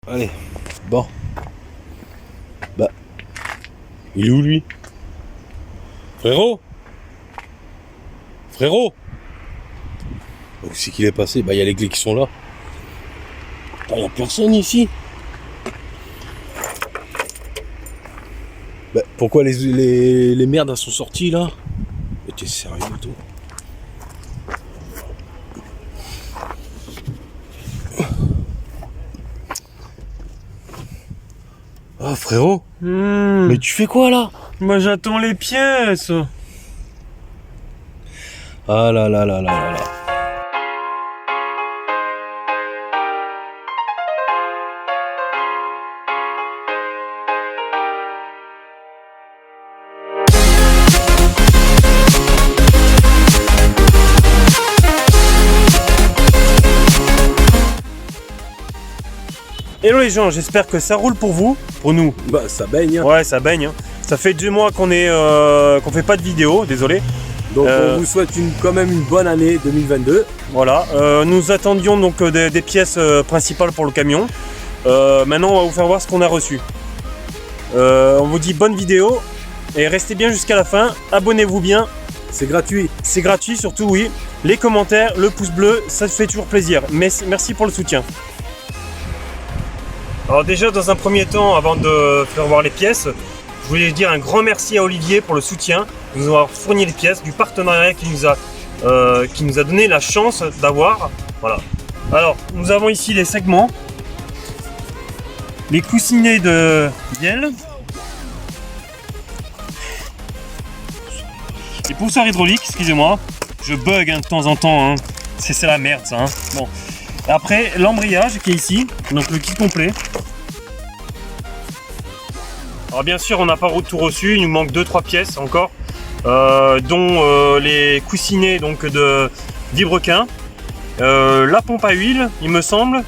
Allez, bon. Bah. Il est où lui? Frérot? Frérot? Où c'est qu'il est passé? Bah il y a les clés qui sont là. Il n'y a personne ici. Bah pourquoi les merdes elles sont sorties là? Mais t'es sérieux toi? Ah frérot, mais tu fais quoi là? Moi j'attends les pièces. Ah là là là là là là. Hello les gens, j'espère que ça roule pour vous, pour nous. Bah ça baigne hein. Ouais, ça baigne. Hein. Ça fait 2 mois qu'on fait pas de vidéo, désolé. Donc on vous souhaite quand même une bonne année 2022. Voilà, nous attendions donc des pièces principales pour le camion. Maintenant on va vous faire voir ce qu'on a reçu. On vous dit bonne vidéo et restez bien jusqu'à la fin. Abonnez-vous bien. C'est gratuit. C'est gratuit surtout, oui. Les commentaires, le pouce bleu, ça fait toujours plaisir. Merci pour le soutien. Alors déjà dans un premier temps, avant de faire voir les pièces, je voulais dire un grand merci à Olivier pour le soutien, de nous avoir fourni les pièces, du partenariat qui nous a donné la chance d'avoir. Voilà. Alors nous avons ici les segments, les coussinets de Biel, les pousseurs hydrauliques, excusez-moi, je bug de temps en temps, hein. C'est la merde ça. Hein. Bon. Et après l'embrayage qui est ici, donc le kit complet. Alors bien sûr on n'a pas tout reçu, il nous manque 2-3 pièces encore, dont les coussinets donc de Vibrequin, la pompe à huile il me semble,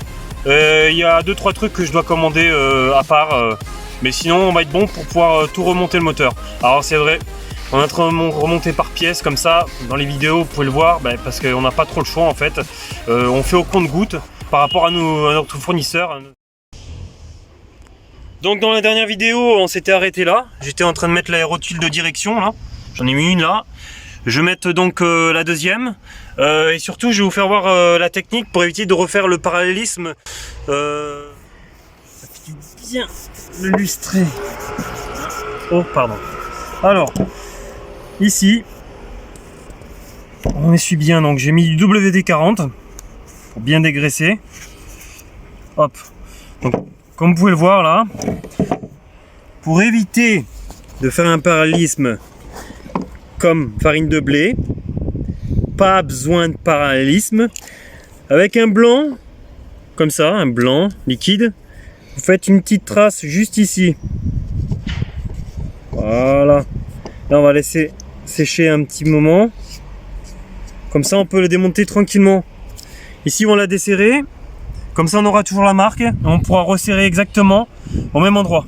il y a 2-3 trucs que je dois commander à part, mais sinon on va être bon pour pouvoir tout remonter le moteur. Alors c'est vrai, on est en train de remonter par pièce comme ça, dans les vidéos vous pouvez le voir, parce qu'on n'a pas trop le choix en fait, on fait au compte-gouttes par rapport à notre fournisseur. Donc dans la dernière vidéo on s'était arrêté là, j'étais en train de mettre l'aérotule de direction là, j'en ai mis une là, je vais mettre donc la deuxième, et surtout je vais vous faire voir la technique pour éviter de refaire le parallélisme, ça fait du bien le lustrer. Oh pardon. Alors ici on essuie bien, donc j'ai mis du WD-40 pour bien dégraisser, hop, donc comme vous pouvez le voir là, pour éviter de faire un parallélisme comme farine de blé, pas besoin de parallélisme, avec un blanc, comme ça, un blanc liquide, vous faites une petite trace juste ici. Voilà. Là on va laisser sécher un petit moment, comme ça on peut le démonter tranquillement. Ici on l'a desserré. Comme ça on aura toujours la marque et on pourra resserrer exactement au même endroit.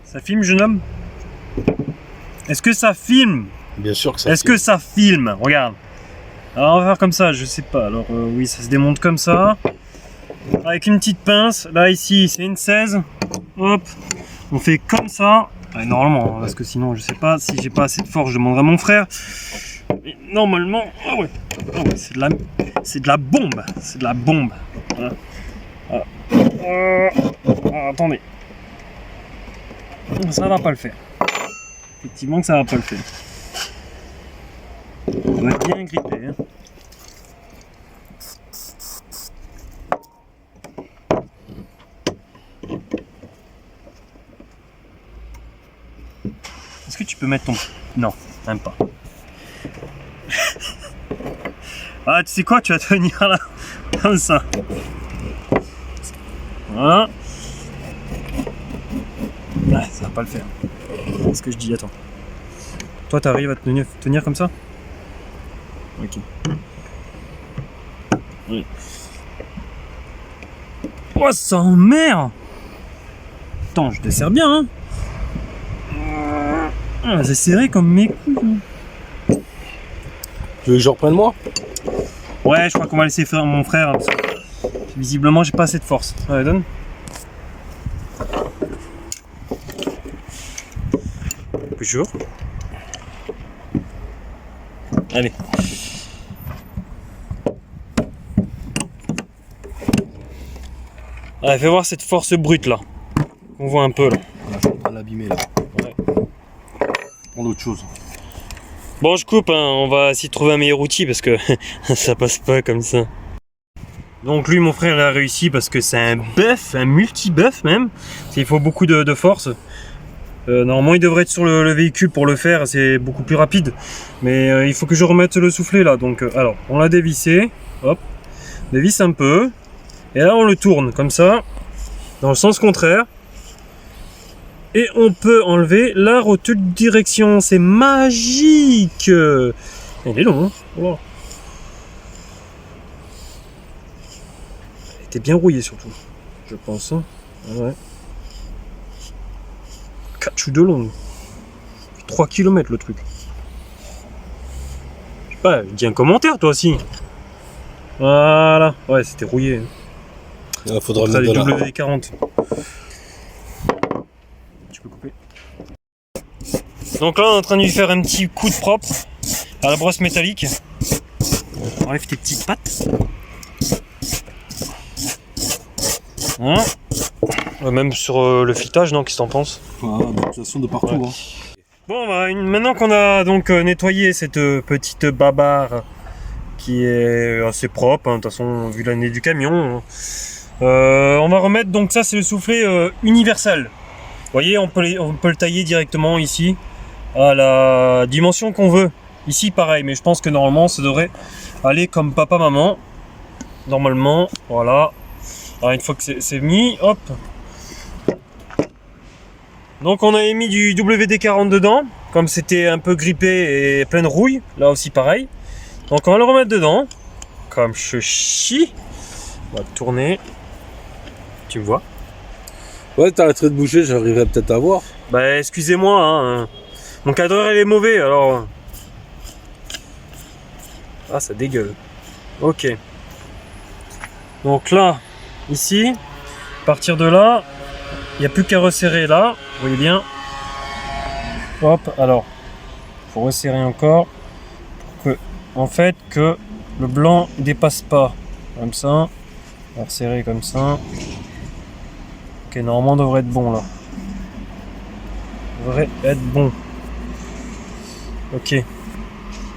Ça filme jeune homme? Est-ce que ça filme? Bien sûr que ça. Est-ce que ça filme? Regarde. Alors on va faire comme ça, je sais pas. Alors oui, ça se démonte comme ça. Avec une petite pince. Là ici c'est une 16. Hop. On fait comme ça. Ouais, normalement, parce que sinon je sais pas, si j'ai pas assez de force je demanderai à mon frère. Mais normalement, ah ouais, c'est de la bombe, c'est de la bombe. Voilà. Attendez, ça va pas le faire. Effectivement que ça va pas le faire. On va bien gripper. Hein. Est-ce que tu peux mettre ton... Non, même pas. Ah, tu sais quoi, tu vas tenir là, comme ça. Voilà. Ouais, ça va pas le faire. C'est ce que je dis, attends. Toi, t'arrives à tenir comme ça? Ok. Oui. Oh, ça emmerde! Attends, je desserre bien, hein. Ah, c'est serré comme mes couilles. Tu veux que je reprenne moi? Ouais, je crois qu'on va laisser faire mon frère. Hein, parce que visiblement, j'ai pas assez de force. Allez, donne. Bonjour. Allez. Allez, fais voir cette force brute là. On voit un peu là. Voilà, je suis en train de l'abîmer là. Ouais. Prends autre chose. Bon, je coupe, hein. On va essayer de trouver un meilleur outil parce que ça passe pas comme ça. Donc lui, mon frère, il a réussi parce que c'est un buff, un multi-buff même. Il faut beaucoup de force. Normalement, il devrait être sur le véhicule pour le faire, c'est beaucoup plus rapide. Mais il faut que je remette le soufflet là. Donc, alors, on l'a dévissé. Hop, dévisse un peu. Et là, on le tourne comme ça, dans le sens contraire. Et on peut enlever la rotule de direction. C'est magique. Il est long. Hein. Oh. Il était bien rouillé surtout, je pense. Hein. Ouais. 4 choups de long. 3 km le truc. Je sais pas, dis un commentaire toi aussi. Voilà. Ouais, c'était rouillé. Il faudra Ça, le les mettre là. WD-40. Tu peux couper. Donc là, on est en train de lui faire un petit coup de propre à la brosse métallique. Enlève tes petites pattes. Hein, même sur le filetage, non? Qu'est-ce que t'en penses? De toute façon, de partout. Ouais. Hein. Bon, bah, maintenant qu'on a donc nettoyé cette petite babarre qui est assez propre, hein, de toute façon, vu l'année du camion, hein, on va remettre, donc ça c'est le soufflet universel. Vous voyez, on peut le tailler directement ici, à la dimension qu'on veut. Ici pareil, mais je pense que normalement ça devrait aller comme papa-maman. Normalement, voilà. Alors une fois que c'est mis, hop. Donc on avait mis du WD-40 dedans, comme c'était un peu grippé et plein de rouille, là aussi pareil. Donc on va le remettre dedans, comme ceci. On va tourner. Tu me vois? Ouais, t'arrêterais de bouger, j'arriverais peut-être à voir. Bah excusez-moi, hein. Mon cadreur il est mauvais alors. Ah ça dégueule. Ok. Donc là, ici, à partir de là, il n'y a plus qu'à resserrer là, vous voyez bien. Hop, alors, il faut resserrer encore pour que, en fait, que le blanc ne dépasse pas. Comme ça, on va resserrer comme ça. Ok, normalement, on devrait être bon là. Devrait être bon. Ok.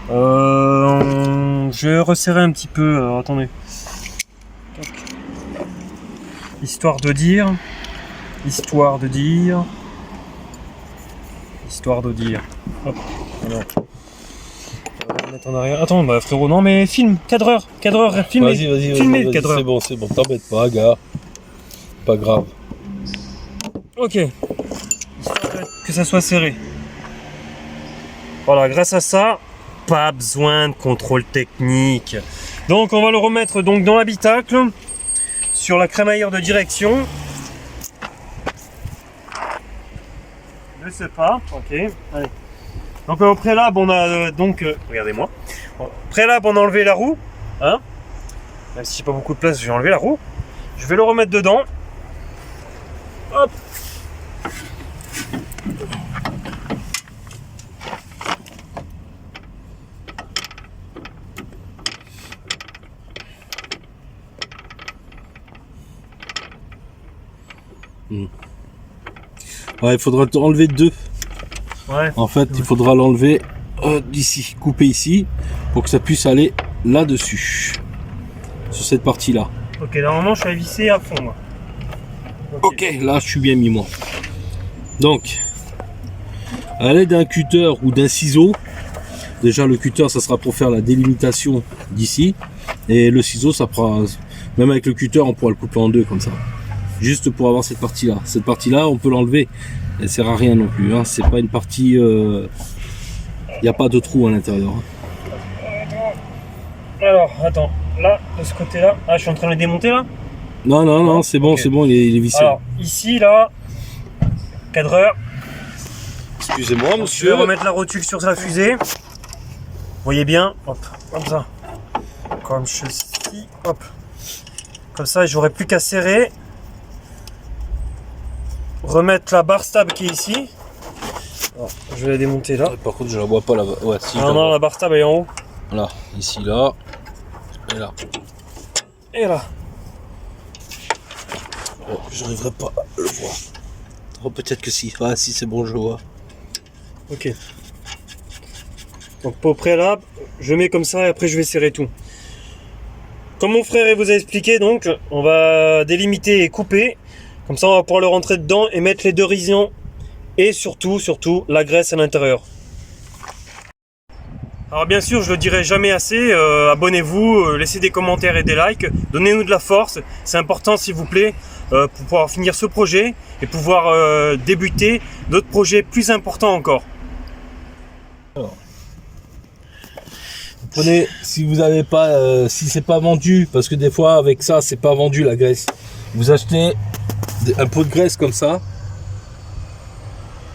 Je vais resserrer un petit peu. Alors, attendez. Histoire de dire. Histoire de dire. Histoire de dire. Hop. Alors. On va mettre en arrière. Attends, bah frérot, non mais filme, cadreur, filme. Vas-y, filmez, vas-y, cadreur. c'est bon, t'embête pas, gars. Pas grave. Ok. Que ça soit serré. Voilà, grâce à ça, pas besoin de contrôle technique. Donc on va le remettre donc dans l'habitacle, sur la crémaillère de direction. Je sais pas, ok. Allez. Donc au préalable, on a regardez-moi. Au préalable, on a enlevé la roue, hein. Même si j'ai pas beaucoup de place, j'ai enlevé la roue. Je vais le remettre dedans. Hop. Ouais, il faudra enlever deux. Ouais. En fait, il faudra l'enlever d'ici, couper ici, pour que ça puisse aller là-dessus, sur cette partie-là. Ok, normalement, je suis à visser à fond, moi. Ok, là, je suis bien mis, moi. Donc, à l'aide d'un cutter ou d'un ciseau, déjà le cutter, ça sera pour faire la délimitation d'ici, et le ciseau, ça fera, même avec le cutter, on pourra le couper en deux comme ça. Juste pour avoir cette partie-là. Cette partie-là, on peut l'enlever. Elle sert à rien non plus. Hein. C'est pas une partie. Il n'y a pas de trou à l'intérieur. Alors, attends. Là, de ce côté-là. Ah, je suis en train de le démonter là. Non, c'est bon, okay. C'est bon, il est vissé. Alors, ici, là, cadreur. Excusez-moi, Je monsieur. vais remettre la rotule sur la fusée. voyez bien, hop, comme ça. Comme ceci, hop. Comme ça, j'aurai plus qu'à serrer. Remettre la barre stable qui est ici. Alors, je vais la démonter là. Par contre, je la vois pas là. Ouais, si. Ah non, la barre stable est en haut. Voilà, ici, là. Et là. Et là. Oh, j'arriverai pas à le voir. Oh, peut-être que si. Ah, si, c'est bon, je vois. Ok. Donc, au préalable, je mets comme ça et après je vais serrer tout. Comme mon frère vous a expliqué, donc, on va délimiter et couper. Comme ça, on va pouvoir le rentrer dedans et mettre les deux résillons. Et surtout, la graisse à l'intérieur. Alors bien sûr, je le dirai jamais assez, abonnez-vous, laissez des commentaires et des likes, donnez-nous de la force, c'est important s'il vous plaît, pour pouvoir finir ce projet et pouvoir débuter d'autres projets plus importants encore. Alors, vous prenez, si vous n'avez pas, si c'est pas vendu, parce que des fois avec ça c'est pas vendu la graisse, vous achetez un pot de graisse comme ça.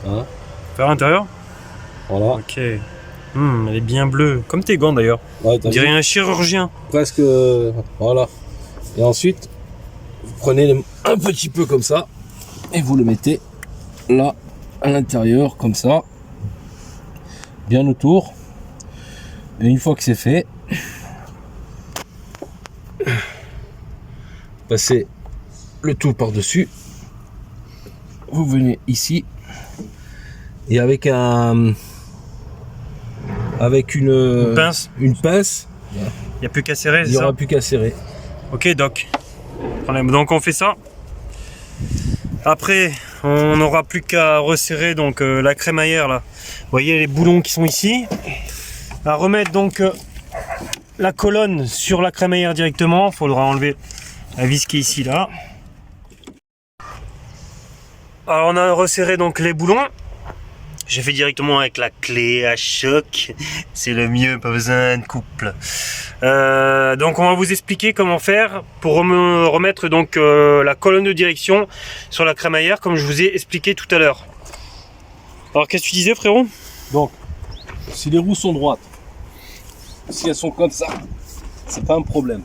Hein, Faire l'intérieur. voilà. Ok. Elle est bien bleue, comme tes gants d'ailleurs. Ouais, On dirait un chirurgien. presque, voilà. Et ensuite, vous prenez un petit peu comme ça et vous le mettez là à l'intérieur comme ça, bien autour. Et une fois que c'est fait, passez le tout par dessus. Vous venez ici et avec une Pince. une pince, Il n'y a plus qu'à serrer, il c'est n'y ça? aura plus qu'à serrer. Ok, doc. Donc on fait ça. Après, on n'aura plus qu'à resserrer donc la crémaillère là. Vous voyez les boulons qui sont ici. À remettre donc la colonne sur la crémaillère directement. Il faudra enlever la vis qui est ici là. Alors on a resserré donc les boulons. J'ai fait directement avec la clé à choc. C'est le mieux, pas besoin de couple. Donc on va vous expliquer comment faire pour remettre donc la colonne de direction sur la crémaillère comme je vous ai expliqué tout à l'heure. Alors qu'est-ce que tu disais frérot? Donc, si les roues sont droites, si elles sont comme ça, c'est pas un problème.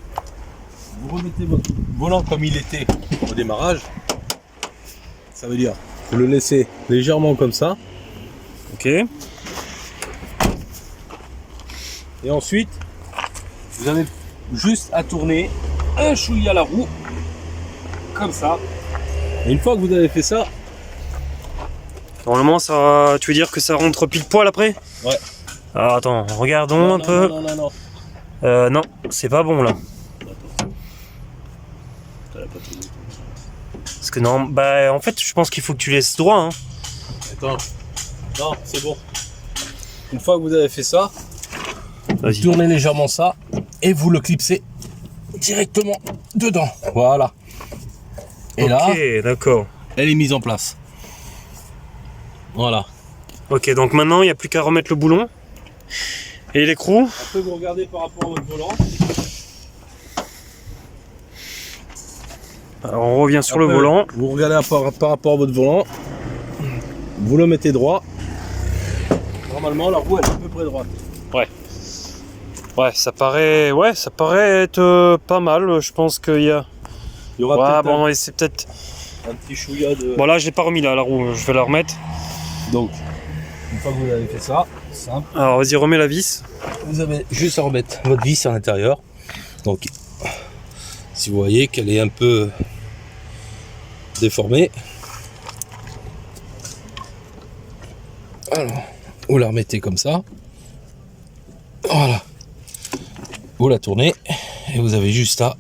Vous remettez votre volant comme il était au démarrage. Ça veut dire, vous le laissez légèrement comme ça. Ok. Et ensuite, vous avez juste à tourner un chouïa la roue, comme ça. Et une fois que vous avez fait ça, Normalement ça, tu veux dire que ça rentre pile poil après? ouais. Alors attends, regardons un peu. Non. Non, c'est pas bon là. Parce que non, bah en fait je pense qu'il faut que tu laisses droit. Hein. Attends. Non, c'est bon. Une fois que vous avez fait ça, Vas-y. tournez légèrement ça et vous le clipsez directement dedans. Voilà. Et là, Ok, d'accord. elle est mise en place. Voilà. Ok, donc maintenant il n'y a plus qu'à remettre le boulon. Et l'écrou. Après, vous regardez par rapport à votre volant. Alors on revient sur Après, le volant. Vous regardez par rapport à votre volant. Vous le mettez droit. Normalement, la roue elle est à peu près droite. Ouais, ça paraît être pas mal. Je pense qu'il y a. Il y aura Ouais, peut-être bon, et c'est peut-être. un petit chouïa de. Bon, là, je l'ai pas remis là, la roue. Je vais la remettre. Donc, une fois que vous avez fait ça, simple. Alors, vas-y, remets la vis. Vous avez juste à remettre votre vis à l'intérieur. Donc, si vous voyez qu'elle est un peu déformée, alors, vous la remettez comme ça. Voilà. Vous la tournez et vous avez juste à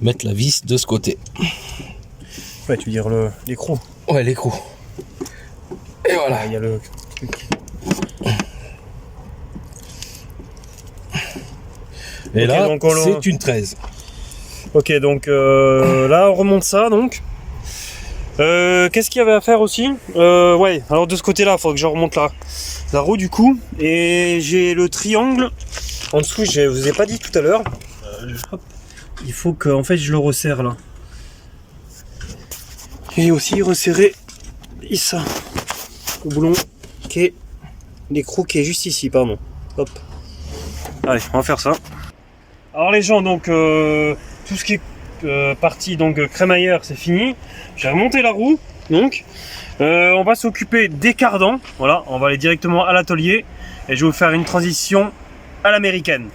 mettre la vis de ce côté. Ouais, tu veux dire l'écrou. Ouais, l'écrou. Et voilà. Il y a le truc. Et Ok, là, donc on le- c'est une 13. Ok, donc là, on remonte ça donc. Qu'est-ce qu'il y avait à faire aussi? Ouais, alors de ce côté-là, il faut que je remonte la roue du coup. Et j'ai le triangle en dessous, je vous ai pas dit tout à l'heure. Hop. Il faut que en fait je le resserre là. Et aussi resserrer ça. Le boulon qui est l'écrou qui est juste ici, pardon. Hop. Allez, on va faire ça. Alors les gens, donc tout ce qui est partie donc crémaillère, c'est fini. J'ai remonté la roue, donc on va s'occuper des cardans. Voilà, on va aller directement à l'atelier et je vais vous faire une transition à l'américaine.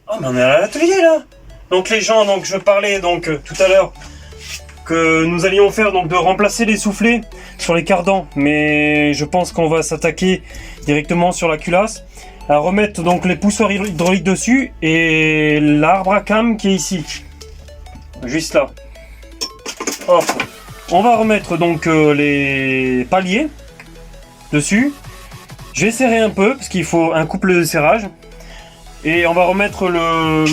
Oh, mais on est à l'atelier là. Donc les gens, donc je parlais donc tout à l'heure que nous allions faire donc de remplacer les soufflets sur les cardans, mais je pense qu'on va s'attaquer directement sur la culasse, à remettre donc les poussoirs hydrauliques dessus et l'arbre à cam qui est ici, juste là. Hop. On va remettre donc les paliers dessus. Je vais serrer un peu parce qu'il faut un couple de serrage et on va remettre le,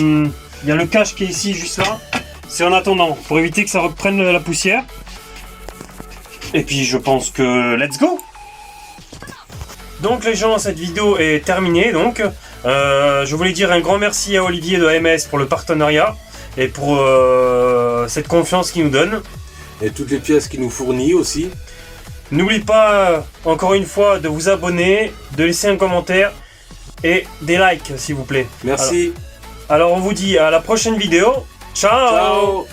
il y a le cache qui est ici juste là. C'est en attendant, pour éviter que ça reprenne la poussière. Et puis je pense que let's go. Donc les gens, cette vidéo est terminée. Donc je voulais dire un grand merci à Olivier de AMS pour le partenariat et pour cette confiance qu'il nous donne. Et toutes les pièces qu'il nous fournit aussi. N'oubliez pas encore une fois de vous abonner, de laisser un commentaire et des likes s'il vous plaît. Merci. Alors on vous dit à la prochaine vidéo. Ciao, Ciao.